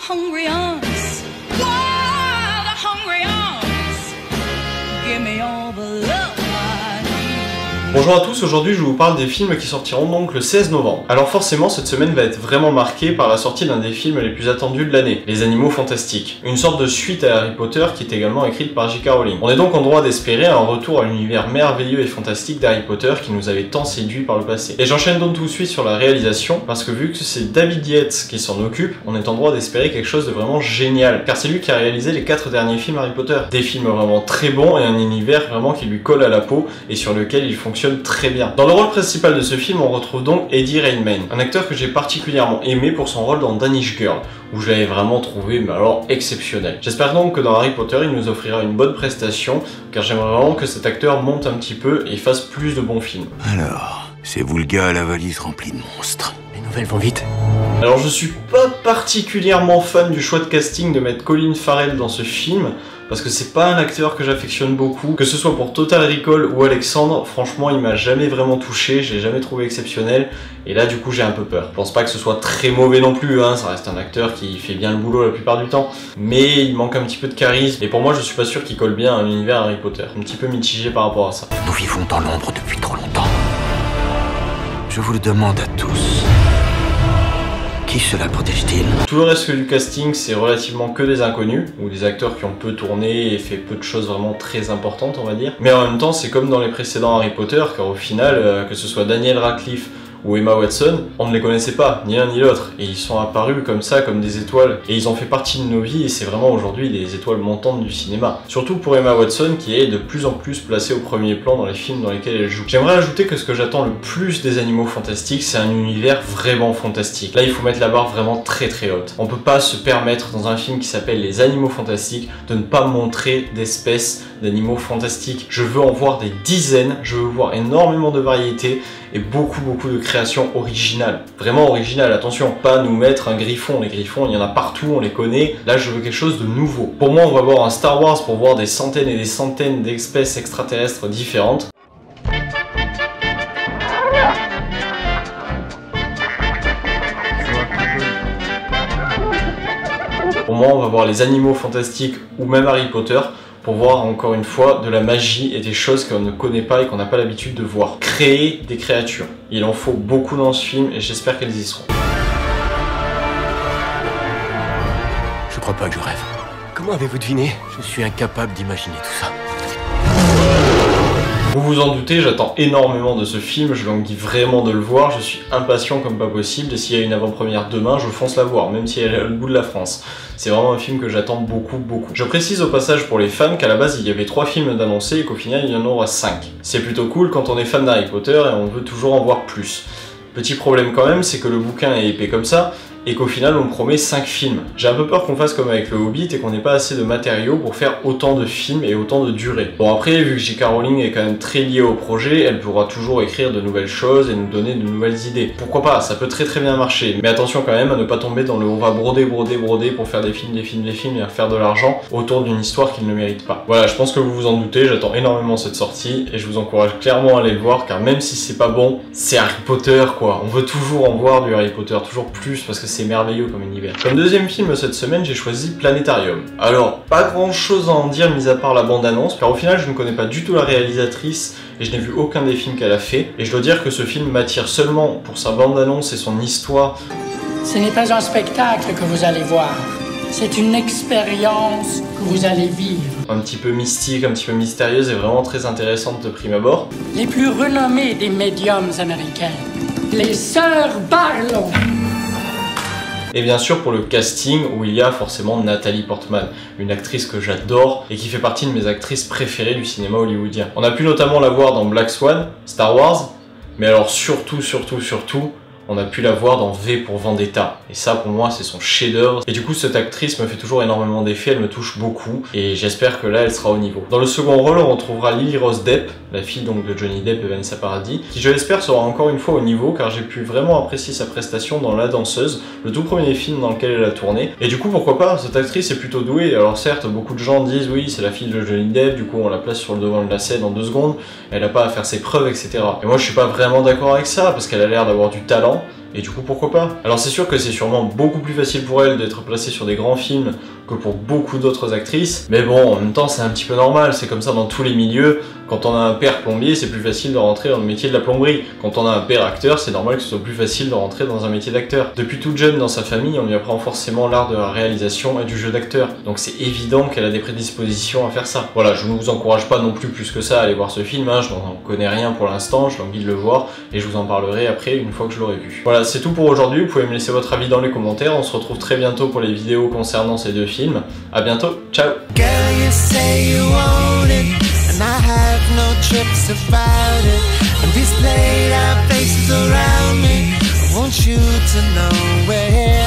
hungry arms, wild, hungry arms. Give me all the love I need. Bonjour à tous, aujourd'hui je vous parle des films qui sortiront donc le 16 novembre. Alors forcément cette semaine va être vraiment marquée par la sortie d'un des films les plus attendus de l'année, Les Animaux Fantastiques. Une sorte de suite à Harry Potter qui est également écrite par J.K. Rowling. On est donc en droit d'espérer un retour à l'univers merveilleux et fantastique d'Harry Potter qui nous avait tant séduit par le passé. Et j'enchaîne donc tout de suite sur la réalisation, parce que vu que c'est David Yates qui s'en occupe, on est en droit d'espérer quelque chose de vraiment génial, car c'est lui qui a réalisé les 4 derniers films Harry Potter. Des films vraiment très bons et un univers vraiment qui lui colle à la peau et sur lequel il fonctionne très bien. Dans le rôle principal de ce film, on retrouve donc Eddie Redmayne, un acteur que j'ai particulièrement aimé pour son rôle dans Danish Girl, où je l'avais vraiment trouvé mais alors exceptionnel. J'espère donc que dans Harry Potter, il nous offrira une bonne prestation, car j'aimerais vraiment que cet acteur monte un petit peu et fasse plus de bons films. Alors, c'est vous le gars à la valise remplie de monstres. Les nouvelles vont vite. Alors je suis pas particulièrement fan du choix de casting de mettre Colin Farrell dans ce film, parce que c'est pas un acteur que j'affectionne beaucoup. Que ce soit pour Total Recall ou Alexandre, franchement il m'a jamais vraiment touché, je l'ai jamais trouvé exceptionnel, et là du coup j'ai un peu peur. Je pense pas que ce soit très mauvais non plus, hein, ça reste un acteur qui fait bien le boulot la plupart du temps, mais il manque un petit peu de charisme, et pour moi je suis pas sûr qu'il colle bien à l'univers Harry Potter. Un petit peu mitigé par rapport à ça. Nous vivons dans l'ombre depuis trop longtemps. Je vous le demande à tous. Qui cela protège-t-il? Tout le reste du casting, c'est relativement que des inconnus, ou des acteurs qui ont peu tourné et fait peu de choses vraiment très importantes, on va dire. Mais en même temps, c'est comme dans les précédents Harry Potter, car au final, que ce soit Daniel Radcliffe ou Emma Watson, on ne les connaissait pas, ni l'un ni l'autre, et ils sont apparus comme ça, comme des étoiles, et ils ont fait partie de nos vies, et c'est vraiment aujourd'hui des étoiles montantes du cinéma. Surtout pour Emma Watson, qui est de plus en plus placée au premier plan dans les films dans lesquels elle joue. J'aimerais ajouter que ce que j'attends le plus des Animaux Fantastiques, c'est un univers vraiment fantastique. Là, il faut mettre la barre vraiment très très haute. On peut pas se permettre, dans un film qui s'appelle Les Animaux Fantastiques, de ne pas montrer d'espèces d'animaux fantastiques. Je veux en voir des dizaines, je veux voir énormément de variétés, et beaucoup de créations originales. Vraiment originales, attention, pas nous mettre un griffon. Les griffons, il y en a partout, on les connaît. Là, je veux quelque chose de nouveau. Pour moi, on va voir un Star Wars pour voir des centaines et des centaines d'espèces extraterrestres différentes. Pour moi, on va voir les Animaux Fantastiques ou même Harry Potter, pour voir encore une fois de la magie et des choses qu'on ne connaît pas et qu'on n'a pas l'habitude de voir. Créer des créatures. Il en faut beaucoup dans ce film et j'espère qu'elles y seront. Je crois pas que je rêve. Comment avez-vous deviné? Je suis incapable d'imaginer tout ça. Vous vous en doutez, j'attends énormément de ce film, je languis vraiment de le voir, je suis impatient comme pas possible, et s'il y a une avant-première demain, je fonce la voir, même si elle est à l'autre bout de la France. C'est vraiment un film que j'attends beaucoup. Je précise au passage pour les fans qu'à la base il y avait 3 films d'annoncés et qu'au final il y en aura 5. C'est plutôt cool quand on est fan d'Harry Potter et on veut toujours en voir plus. Petit problème quand même, c'est que le bouquin est épais comme ça, et qu'au final on promet 5 films. J'ai un peu peur qu'on fasse comme avec le Hobbit et qu'on n'ait pas assez de matériaux pour faire autant de films et autant de durée. Bon après, vu que J.K. Rowling est quand même très liée au projet, elle pourra toujours écrire de nouvelles choses et nous donner de nouvelles idées. Pourquoi pas, ça peut très bien marcher. Mais attention quand même à ne pas tomber dans le on va broder pour faire des films et à faire de l'argent autour d'une histoire qu'il ne mérite pas. Voilà, je pense que vous vous en doutez, j'attends énormément cette sortie et je vous encourage clairement à aller le voir, car même si c'est pas bon, c'est Harry Potter quoi. On veut toujours en voir du Harry Potter, toujours plus, parce que c'est merveilleux comme univers. Comme deuxième film cette semaine, j'ai choisi Planétarium. Alors, pas grand chose à en dire mis à part la bande-annonce, car au final je ne connais pas du tout la réalisatrice et je n'ai vu aucun des films qu'elle a fait. Et je dois dire que ce film m'attire seulement pour sa bande-annonce et son histoire. Ce n'est pas un spectacle que vous allez voir, c'est une expérience que vous allez vivre. Un petit peu mystique, un petit peu mystérieuse et vraiment très intéressante de prime abord. Les plus renommés des médiums américains, les sœurs Barlow. Et bien sûr pour le casting où il y a forcément Nathalie Portman, une actrice que j'adore et qui fait partie de mes actrices préférées du cinéma hollywoodien. On a pu notamment la voir dans Black Swan, Star Wars, mais alors surtout, on a pu la voir dans V pour Vendetta. Et ça, pour moi, c'est son chef-d'œuvre. Et du coup, cette actrice me fait toujours énormément d'effets, elle me touche beaucoup. Et j'espère que là, elle sera au niveau. Dans le second rôle, on retrouvera Lily Rose Depp, la fille donc de Johnny Depp et Vanessa Paradis, qui je l'espère sera encore une fois au niveau, car j'ai pu vraiment apprécier sa prestation dans La Danseuse, le tout premier film dans lequel elle a tourné. Et du coup, pourquoi pas, cette actrice est plutôt douée. Alors certes, beaucoup de gens disent oui, c'est la fille de Johnny Depp, du coup on la place sur le devant de la scène en 2 secondes, elle n'a pas à faire ses preuves, etc. Et moi, je suis pas vraiment d'accord avec ça, parce qu'elle a l'air d'avoir du talent. et du coup pourquoi pas. Alors c'est sûr que c'est sûrement beaucoup plus facile pour elle d'être placée sur des grands films que pour beaucoup d'autres actrices, mais bon, en même temps c'est un petit peu normal, c'est comme ça dans tous les milieux. Quand on a un père plombier, c'est plus facile de rentrer dans le métier de la plomberie. Quand on a un père acteur, c'est normal que ce soit plus facile de rentrer dans un métier d'acteur. Depuis toute jeune dans sa famille, on lui apprend forcément l'art de la réalisation et du jeu d'acteur. Donc c'est évident qu'elle a des prédispositions à faire ça. Voilà, je ne vous encourage pas non plus que ça à aller voir ce film, hein. Je n'en connais rien pour l'instant, j'ai envie de le voir et je vous en parlerai après une fois que je l'aurai vu. Voilà, c'est tout pour aujourd'hui, vous pouvez me laisser votre avis dans les commentaires, on se retrouve très bientôt pour les vidéos concernant ces deux films. À bientôt, ciao! And I have no trips about it. And these played out faces around me, I want you to know where